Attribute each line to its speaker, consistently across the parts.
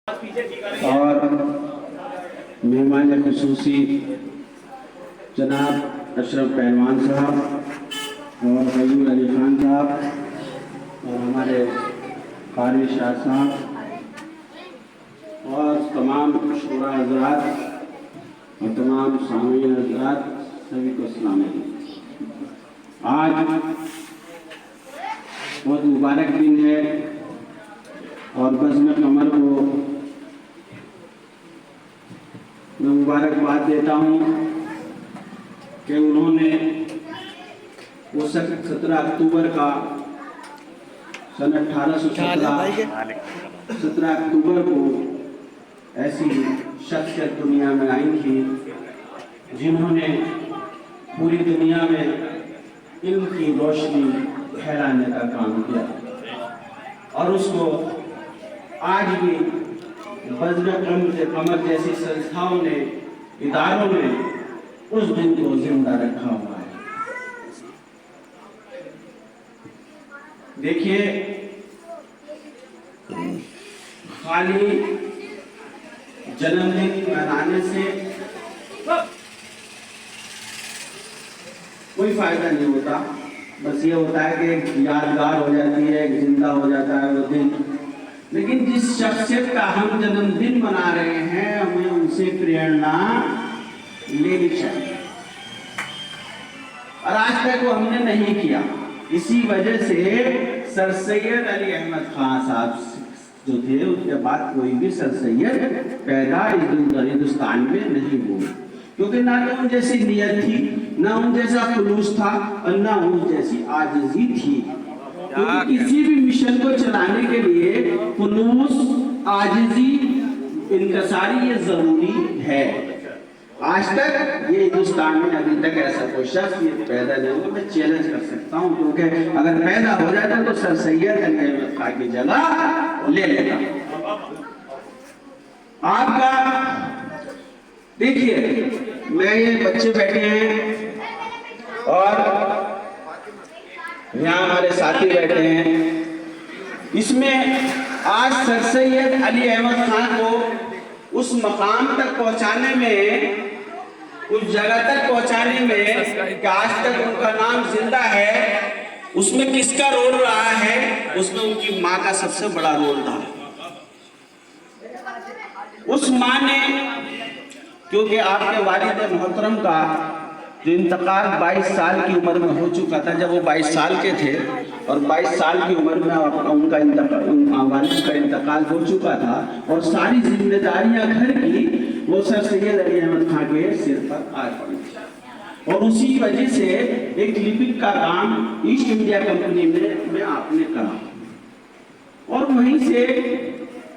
Speaker 1: اور مہمان خصوصی جناب اشرف پہلوان صاحب اور غیور علی خان صاحب اور ہمارے قاری شاہ صاحب اور تمام شورا حضرات اور تمام سامعین حضرات سبھی کو السلام علیکم۔ آج بہت مبارک دن ہے اور بزم قمر کو میں مبارکباد دیتا ہوں کہ انہوں نے وہ 17 اکتوبر کا سن 17 اکتوبر کو ایسی شخصیت دنیا میں آئی تھی جنہوں نے پوری دنیا میں علم کی روشنی پھیلانے کا کام کیا اور اس کو آج بھی بزم قمر جیسی سنستھاؤں نے اداروں نے اس دن کو زندہ رکھا ہوا ہے۔ دیکھیے خالی جنم دن منانے سے کوئی فائدہ نہیں ہوتا، بس یہ ہوتا ہے کہ ایک یادگار ہو جاتی ہے، ایک زندہ ہو جاتا ہے وہ دن، لیکن جس شخصیت کا ہم جنم دن منا رہے ہیں ہمیں ان سے پریرنا لینی چاہیے اور آج تک وہ ہم نے نہیں کیا۔ اسی وجہ سے سر سید علی احمد خان صاحب جو تھے اس کے بعد کوئی بھی سر سید پیدا ہندوستان میں نہیں ہوئے، کیونکہ نہ تو ان جیسی نیت تھی، نہ ان جیسا خلوص تھا اور نہ ان جیسی عاجزی تھی۔ کسی بھی مشن کو چلانے کے لیے خلوص، عاجزی، انکساری یہ ضروری ہے۔ آج تک یہ ہندوستان میں ابھی تک ایسا کوئی شخص یہ پیدا نہیں ہوا۔ میں چیلنج کر سکتا ہوں کیونکہ اگر پیدا ہو جاتا تو سر سید علی احمد خان کی جگہ لے لیتا۔ آپ کا دیکھیے میں یہ بچے بیٹھے ہیں اور یہاں ہمارے ساتھی بیٹھے ہیں، اس میں آج سر سید علی احمد خان کو اس مقام تک پہنچانے میں، اس جگہ تک پہنچانے میں کہ آج تک ان کا نام زندہ ہے، اس میں کس کا رول رہا ہے؟ اس میں ان کی ماں کا سب سے بڑا رول تھا۔ اس ماں نے، کیونکہ آپ کے والد محترم کا جو انتقال 22 سال کی عمر میں ہو چکا تھا، جب وہ 22 سال کے تھے اور 22 سال کی عمر میں ان کا والد کا انتقال ہو چکا تھا اور ساری ذمہ داریاں گھر کی وہ سر سید علی احمد خان کے سر پر آ پڑی اور اسی وجہ سے ایک لپک کا کام ایسٹ انڈیا کمپنی میں آپ نے کرا اور وہیں سے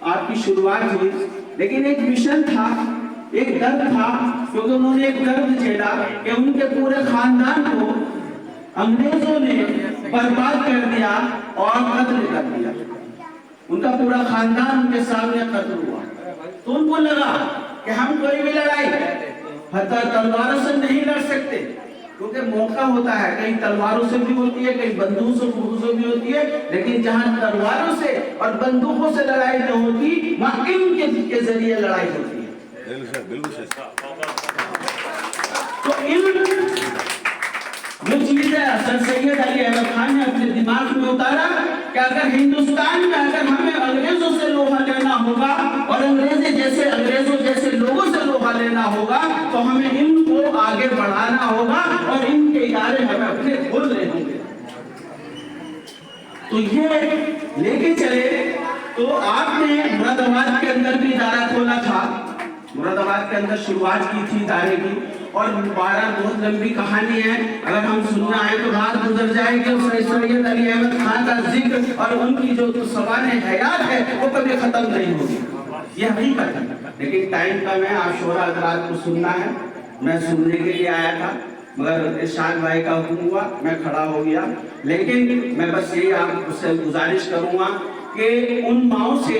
Speaker 1: آپ کی شروعات ہوئی، لیکن ایک مشن تھا، ایک درد تھا، کیونکہ انہوں نے ایک درد جھیلا کہ ان کے پورے خاندان کو انگریزوں نے برباد کر دیا اور قتل کر دیا۔ ان کا پورا خاندان ان کے سامنے قتل ہوا تو ان کو لگا کہ ہم کوئی بھی لڑائی حتی تلواروں سے نہیں لڑ سکتے، کیونکہ موقع ہوتا ہے کئی تلواروں سے بھی ہوتی ہے، کئی بندوقوں سے بھی ہوتی ہے، لیکن جہاں تلواروں سے اور بندوقوں سے لڑائی نہ ہوتی وہاں علم کے ذریعے لڑائی ہوتی ہے۔ تو علم جو چیز ہے سر سید علی احمد خان نے اپنے دماغ میں اتارا کہ اگر ہندوستان میں اگر ہمیں انگریزوں سے لوہا لینا ہوگا اور انگریزوں جیسے لوگوں سے لوہا لینا ہوگا تو ہمیں علم کو آگے بڑھانا ہوگا اور ان کے ادارے ہمیں اپنے کھولنے ہوں گے۔ تو یہ لے کے چلے تو آپ نے مراد آباد کے اندر بھی ادارہ کھولا تھا، مراد آباد کے اندر شروعات کی تھی ادارے کی، اور بہت لمبی کہانی ہے، اگر ہم سننا ہے تو رات گزر جائے گی۔ سر سید علی احمد خان کا ذکر اور ان کی جو سوانح حیات ہے وہ کبھی ختم نہیں ہوگی، یہ حقیقت ہے، لیکن ٹائم کا میں آپ شورا حضرات کو سننا ہے، میں سننے کے لیے آیا تھا مگر ارشاد بھائی کا حکم ہوا میں کھڑا ہو گیا، لیکن میں بس یہی آپ سے گزارش کروں گا کہ ان ماؤں سے،